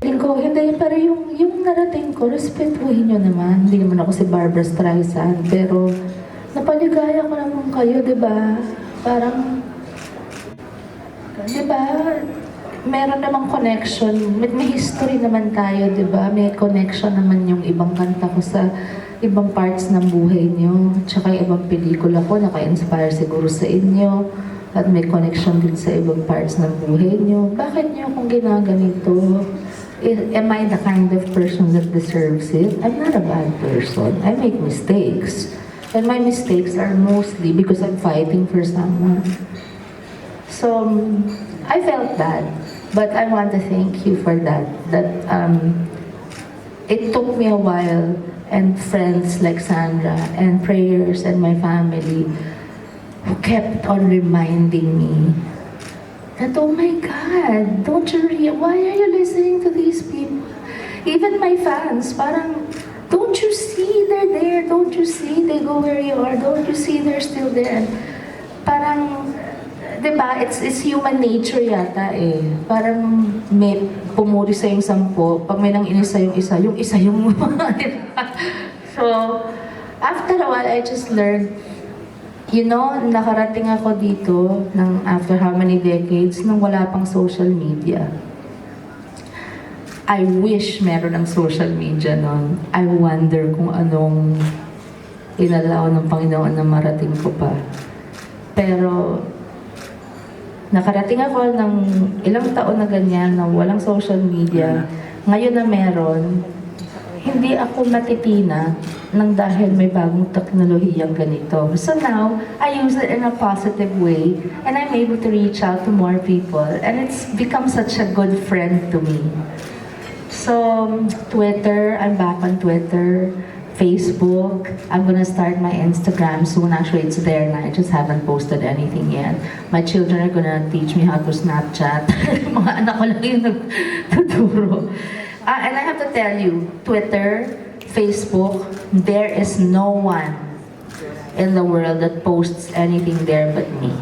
Ko, hindi, pero yung narating ko, respetuhin nyo naman. Hindi naman ako si Barbara Streisand, pero napaligaya ko naman kayo, di ba? Parang, di ba, meron namang connection. May history naman tayo, di ba? May connection naman yung ibang kanta ko sa ibang parts ng buhay nyo. Tsaka yung ibang pelikula ko, naka-inspire siguro sa inyo. At may connection din sa ibang parts ng buhay nyo. Bakit nyo akong ginaganito? Am I the kind of person that deserves it? I'm not a bad person. I make mistakes. And my mistakes are mostly because I'm fighting for someone. So, I felt bad. But I want to thank you for that. It took me a while, and friends like Sandra, and prayers, and my family, who kept on reminding me that, oh my God, don't you why are you listening to these people? Even my fans, parang, don't you see they're there? Don't you see they go where you are? Don't you see they're still there? Parang, diba, it's human nature yata eh. Parang may pumuri sa yung 10, pag may nang inis sa yung isa yung diba? So, after a while, I just learned, you know, nakarating ako dito ng after how many decades nang wala pang social media. I wish meron ng social media noon. I wonder kung anong inalaw ng Panginoon na marating ko pa. Pero nakarating ako ng ilang taon na ganyan na walang social media. Ngayon na meron, hindi ako matitina nang dahil may bagong teknolohiyang ganito. So now, I use it in a positive way and I'm able to reach out to more people and it's become such a good friend to me. So, Twitter, I'm back on Twitter. Facebook, I'm gonna start my Instagram soon. Actually, it's there na. I just haven't posted anything yet. My children are gonna teach me how to Snapchat. Mga anak ko lang yung nagtuturo. And I have to tell you, Twitter, Facebook, there is no one in the world that posts anything there but me.